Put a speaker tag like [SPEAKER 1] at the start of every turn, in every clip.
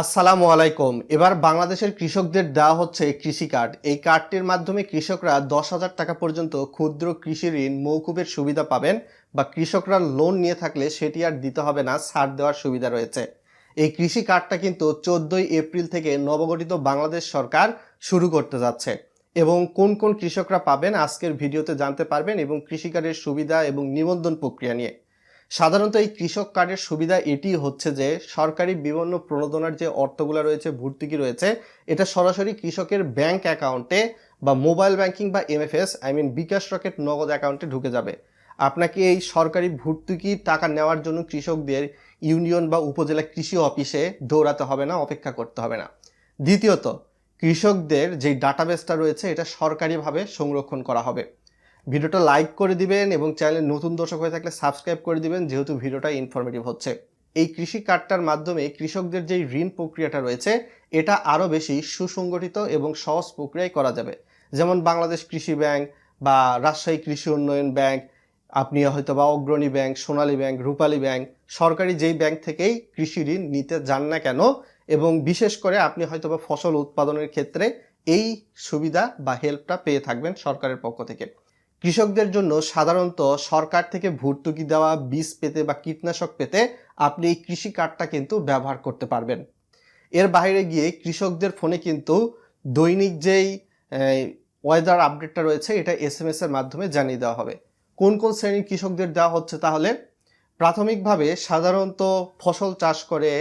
[SPEAKER 1] আসসালামু আলাইকুম। এবার বাংলাদেশের কৃষকদের দেওয়া হচ্ছে কৃষি কার্ড। এই কার্ডটির মাধ্যমে কৃষকরা 10,000 টাকা পর্যন্ত ক্ষুদ্র কৃষি ঋণ মৌকুবের সুবিধা পাবেন, বা কৃষকরা লোন নিয়ে থাকলে সেটি আর দিতে হবে না, ছাড় দেওয়ার সুবিধা রয়েছে। এই কৃষি কার্ডটা কিন্তু 14ই এপ্রিল থেকে নবগঠিত বাংলাদেশ সরকার শুরু করতে যাচ্ছে, এবং কোন কোন কৃষকরা পাবেন আজকের ভিডিওতে জানতে পারবেন, এবং কৃষি কার্ডের সুবিধা এবং নিবন্ধন প্রক্রিয়া নিয়ে। সাধারণত এই কৃষক কার্ডের সুবিধা এটি হচ্ছে যে সরকারি বিভিন্ন প্রণোদনার যে অর্থগুলো রয়েছে, ভর্তুকি রয়েছে, এটা সরাসরি কৃষকের ব্যাংক অ্যাকাউন্টে বা মোবাইল ব্যাংকিং বা এমএফএস বিকাশ রকেট নগদ অ্যাকাউন্টে ঢুকে যাবে। আপনাকে এই সরকারি ভর্তুকি টাকা নেওয়ার জন্য কৃষকদের ইউনিয়ন বা উপজেলা কৃষি অফিসে দৌড়াতে হবে না, অপেক্ষা করতে হবে না। দ্বিতীয়ত, কৃষকদের যে ডাটাবেসটা রয়েছে এটা সরকারিভাবে সংরক্ষণ করা হবে। ভিডিওটা লাইক করে দিবেন এবং চ্যানেলে নতুন দর্শক হয়ে থাকলে সাবস্ক্রাইব করে দিবেন, যেহেতু ভিডিওটা ইনফরমেটিভ হচ্ছে। এই কৃষি কার্ডটার মাধ্যমে কৃষকদের যেই ঋণ প্রক্রিয়াটা রয়েছে এটা আরও বেশি সুসংগঠিত এবং সহজ প্রক্রিয়ায় করা যাবে। যেমন বাংলাদেশ কৃষি ব্যাংক বা রাজশাহী কৃষি উন্নয়ন ব্যাংক, আপনি হয়তো বা অগ্রণী ব্যাংক, সোনালী ব্যাংক, রূপালী ব্যাংক, সরকারি যেই ব্যাংক থেকেই কৃষি ঋণ নিতে যান না কেন, এবং বিশেষ করে আপনি হয়তো বা ফসল উৎপাদনের ক্ষেত্রে এই সুবিধা বা হেল্পটা পেয়ে থাকবেন সরকারের পক্ষ থেকে। কৃষকদের জন্য সাধারণত সরকার থেকে ভর্তুকি দেওয়া বীজ পেতে বা কীটনাশক পেতে আপনি এই কৃষি কার্ডটা কিন্তু ব্যবহার করতে পারবেন। এর বাইরে গিয়ে কৃষকদের ফোনে কিন্তু দৈনিক যেই ওয়েদার আপডেটটা রয়েছে এটা এসএমএস এর মাধ্যমে জানিয়ে দেওয়া হবে। কোন কোন শ্রেণীর কৃষকদের দেওয়া হচ্ছে তাহলে? প্রাথমিকভাবে সাধারণত ফসল চাষ করে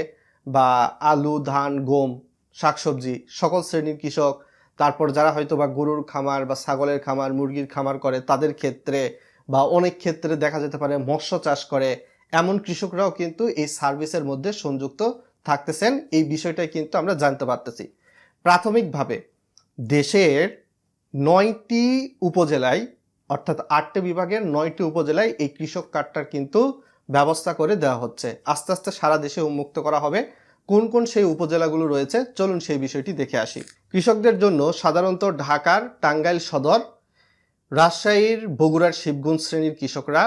[SPEAKER 1] বা আলু, ধান, গম, শাকসবজি সকল শ্রেণীর কৃষক, তারপর যারা হয়তো বা গরুর খামার বা ছাগলের খামার, মুরগির খামার করে তাদের ক্ষেত্রে, বা অনেক ক্ষেত্রে দেখা যেতে পারে মৎস্য চাষ করে, এমন কৃষকরাও কিন্তু এই সার্ভিসের মধ্যে সংযুক্ত থাকতেছেন। এই বিষয়টাই কিন্তু আমরা জানতে পারতেছি। প্রাথমিকভাবে দেশের 9টি উপজেলায়, অর্থাৎ 8টি বিভাগের 9টি উপজেলায় এই কৃষক কার্ডটার কিন্তু ব্যবস্থা করে দেওয়া হচ্ছে। আস্তে আস্তে সারা দেশে উন্মুক্ত করা হবে। কোন কোন সেই উপজেলাগুলো রয়েছে চলুন সেই বিষয়টি দেখে আসি। কৃষকদের জন্য সাধারণত ঢাকার টাঙ্গাইল সদর, রাজশাহীর বগুড়ার শিবগঞ্জ শ্রেণীর কৃষকরা,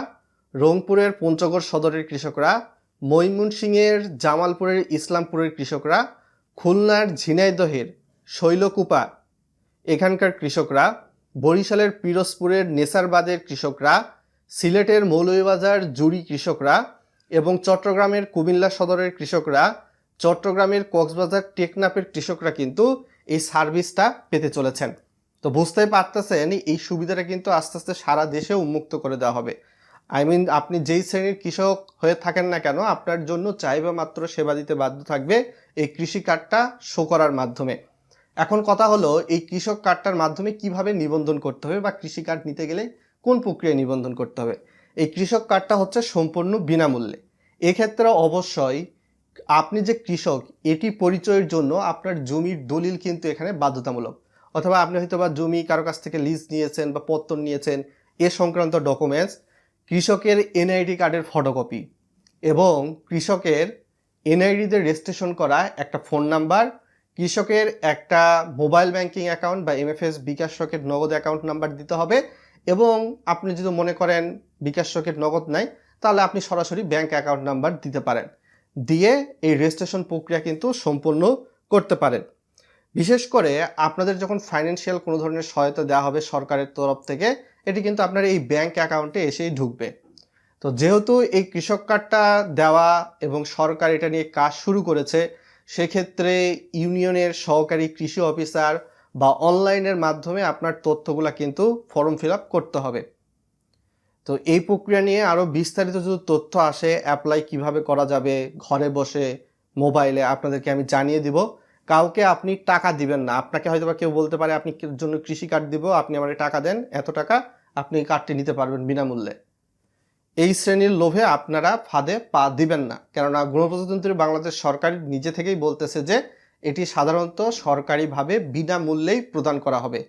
[SPEAKER 1] রংপুরের পঞ্চগড় সদরের কৃষকরা, ময়মনসিংহের জামালপুরের ইসলামপুরের কৃষকরা, খুলনার ঝিনাইদহের শৈলকুপা এখানকার কৃষকরা, বরিশালের পিরোজপুরের নেসারবাদের কৃষকরা, সিলেটের মৌলভীবাজার জুড়ি কৃষকরা, এবং চট্টগ্রামের কুমিল্লা সদরের কৃষকরা, চট্টগ্রামের কক্সবাজার টেকনাফের কৃষকরা কিন্তু এই সার্ভিসটা পেতে চলেছেন। তো বুঝতেই পারতেছেন এই সুবিধাটা কিন্তু আস্তে আস্তে সারা দেশে উন্মুক্ত করে দেওয়া হবে। আপনি যেই শ্রেণীর কৃষক হয়ে থাকেন না কেন, আপনার জন্য চাইবা মাত্র সেবা দিতে বাধ্য থাকবে এই কৃষি কার্ডটা শো করার মাধ্যমে। এখন কথা হলো, এই কৃষক কার্ডটার মাধ্যমে কিভাবে নিবন্ধন করতে হবে, বা কৃষি কার্ড নিতে গেলে কোন প্রক্রিয়ায় নিবন্ধন করতে হবে। এই কৃষক কার্ডটা হচ্ছে সম্পূর্ণ বিনামূল্যে। এক্ষেত্রে অবশ্যই আপনি যে কৃষক এটি পরিচয়ের জন্য আপনার জমির দলিল কিন্তু এখানে বাধ্যতামূলক, অথবা আপনি হয়তো বা জমি কারো কাছ থেকে লিজ নিয়েছেন বা পত্তন নিয়েছেন, এ সংক্রান্ত ডকুমেন্টস, কৃষকের এনআইডি কার্ডের ফটোকপি, এবং কৃষকের এনআইডিতে রেজিস্ট্রেশন করা একটা ফোন নাম্বার, কৃষকের একটা মোবাইল ব্যাংকিং অ্যাকাউন্ট বা এমএফএস বিকাশ রকেট নগদ অ্যাকাউন্ট নাম্বার দিতে হবে। এবং আপনি যদি মনে করেন বিকাশ রকেট নগদ নাই, তাহলে আপনি সরাসরি ব্যাংক অ্যাকাউন্ট নাম্বার দিতে পারেন, দিয়ে এই রেজিস্ট্রেশন প্রক্রিয়া কিন্তু সম্পূর্ণ করতে পারেন। বিশেষ করে আপনাদের যখন ফাইন্যান্সিয়াল কোনো ধরনের সহায়তা দেওয়া হবে সরকারের তরফ থেকে, এটি কিন্তু আপনার এই ব্যাংক অ্যাকাউন্টে এসেই ঢুকবে। তো যেহেতু এই কৃষক কার্ডটা দেওয়া এবং সরকার এটা নিয়ে কাজ শুরু করেছে, সেক্ষেত্রে ইউনিয়নের সহকারী কৃষি অফিসার বা অনলাইনের মাধ্যমে আপনার তথ্যগুলো কিন্তু ফর্ম ফিল আপ করতে হবে। তো এই প্রক্রিয়া নিয়ে আরও বিস্তারিত যদি তথ্য আসে, অ্যাপ্লাই কিভাবে করা যাবে ঘরে বসে মোবাইলে, আপনাদেরকে আমি জানিয়ে দিব। কাউকে আপনি টাকা দিবেন না। আপনাকে হয়তো বা কেউ বলতে পারে আপনি জন্য কৃষি কার্ড দিব, আপনি আমাকে টাকা দেন, এত টাকা, আপনি এই কার্ডটি নিতে পারবেন বিনামূল্যে। এই শ্রেণীর লোভে আপনারা ফাঁদে পা দিবেন না, কেননা গণপ্রজাতন্ত্রী বাংলাদেশ সরকার নিজে থেকেই বলতেছে যে এটি সাধারণত সরকারিভাবে বিনামূল্যেই প্রদান করা হবে।